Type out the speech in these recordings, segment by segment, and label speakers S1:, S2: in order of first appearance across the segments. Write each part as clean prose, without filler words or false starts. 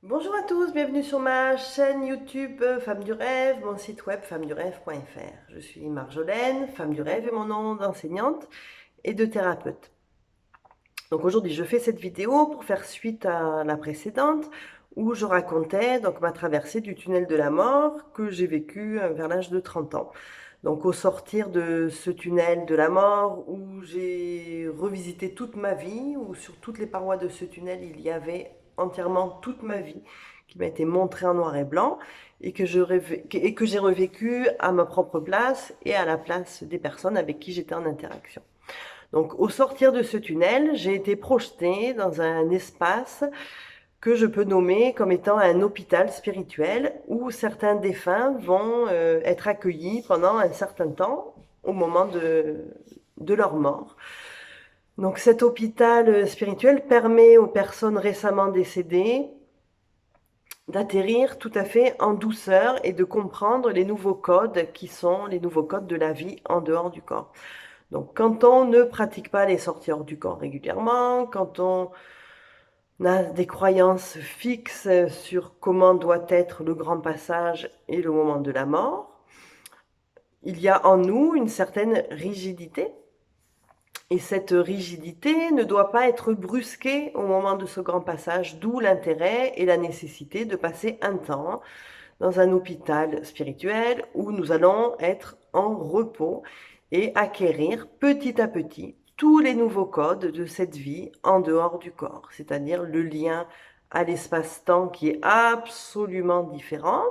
S1: Bonjour à tous, bienvenue sur ma chaîne YouTube Femme du Rêve, mon site web femmedurêve.fr. Je suis Marjolaine, Femme du Rêve est mon nom d'enseignante et de thérapeute. Donc aujourd'hui je fais cette vidéo pour faire suite à la précédente où je racontais donc ma traversée du tunnel de la mort que j'ai vécu vers l'âge de 30 ans. Donc au sortir de ce tunnel de la mort où j'ai revisité toute ma vie, où sur toutes les parois de ce tunnel il y avait entièrement toute ma vie qui m'a été montrée en noir et blanc et que j'ai revécu à ma propre place et à la place des personnes avec qui j'étais en interaction. Donc au sortir de ce tunnel, j'ai été projetée dans un espace que je peux nommer comme étant un hôpital spirituel où certains défunts vont être accueillis pendant un certain temps au moment de leur mort. Donc cet hôpital spirituel permet aux personnes récemment décédées d'atterrir tout à fait en douceur et de comprendre les nouveaux codes qui sont les nouveaux codes de la vie en dehors du corps. Donc quand on ne pratique pas les sorties hors du corps régulièrement, quand on a des croyances fixes sur comment doit être le grand passage et le moment de la mort, il y a en nous une certaine rigidité. Et cette rigidité ne doit pas être brusquée au moment de ce grand passage, d'où l'intérêt et la nécessité de passer un temps dans un hôpital spirituel où nous allons être en repos et acquérir petit à petit tous les nouveaux codes de cette vie en dehors du corps, c'est-à-dire le lien à l'espace-temps qui est absolument différent.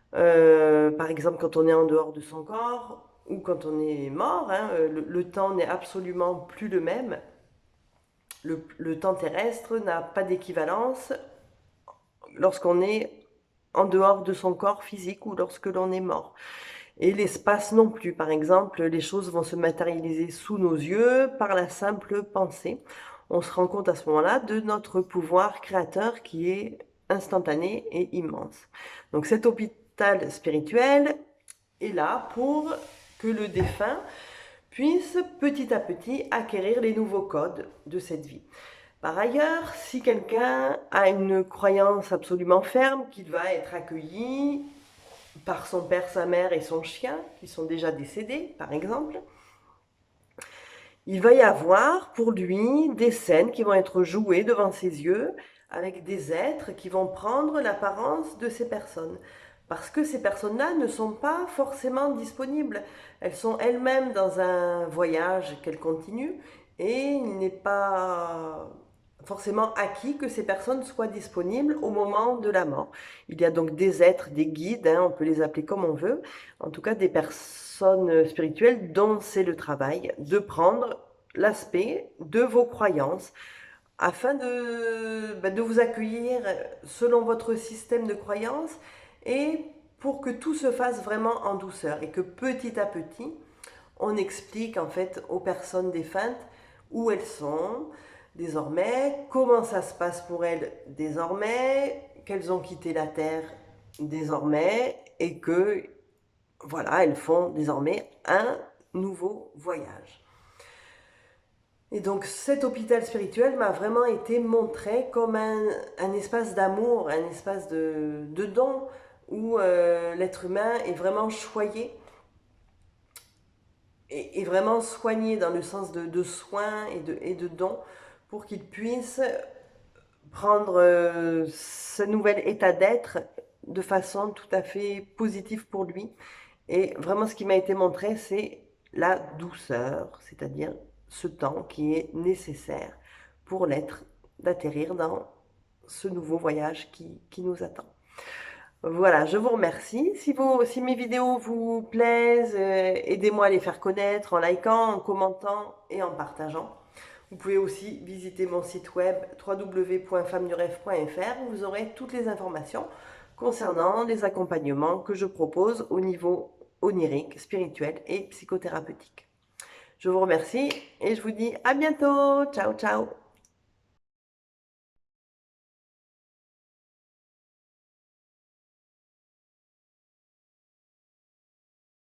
S1: Par exemple, quand on est en dehors de son corps ou quand on est mort, hein, le temps n'est absolument plus le même. Le temps terrestre n'a pas d'équivalence lorsqu'on est en dehors de son corps physique ou lorsque l'on est mort. Et l'espace non plus. Par exemple, les choses vont se matérialiser sous nos yeux par la simple pensée. On se rend compte à ce moment-là de notre pouvoir créateur qui est instantané et immense. Donc cet hôpital spirituel est là pour que le défunt puisse petit à petit acquérir les nouveaux codes de cette vie. Par ailleurs, si quelqu'un a une croyance absolument ferme qu'il va être accueilli par son père, sa mère et son chien, qui sont déjà décédés, par exemple, il va y avoir pour lui des scènes qui vont être jouées devant ses yeux avec des êtres qui vont prendre l'apparence de ces personnes. Parce que ces personnes-là ne sont pas forcément disponibles. Elles sont elles-mêmes dans un voyage qu'elles continuent et il n'est pas forcément acquis que ces personnes soient disponibles au moment de la mort. Il y a donc des êtres, des guides, hein, on peut les appeler comme on veut, en tout cas des personnes spirituelles dont c'est le travail de prendre l'aspect de vos croyances afin de vous accueillir selon votre système de croyances et pour que tout se fasse vraiment en douceur et que petit à petit, on explique en fait aux personnes défuntes où elles sont désormais, comment ça se passe pour elles désormais, qu'elles ont quitté la Terre désormais et que voilà, elles font désormais un nouveau voyage. Et donc cet hôpital spirituel m'a vraiment été montré comme un espace d'amour, un espace de don où l'être humain est vraiment choyé et vraiment soigné dans le sens de soins et de dons pour qu'il puisse prendre ce nouvel état d'être de façon tout à fait positive pour lui. Et vraiment ce qui m'a été montré, c'est la douceur, c'est-à-dire ce temps qui est nécessaire pour l'être d'atterrir dans ce nouveau voyage qui nous attend. Voilà, je vous remercie. Si mes vidéos vous plaisent, aidez-moi à les faire connaître en likant, en commentant et en partageant. Vous pouvez aussi visiter mon site web www.femmedurêve.fr où vous aurez toutes les informations concernant les accompagnements que je propose au niveau onirique, spirituel et psychothérapeutique. Je vous remercie et je vous dis à bientôt. Ciao, ciao.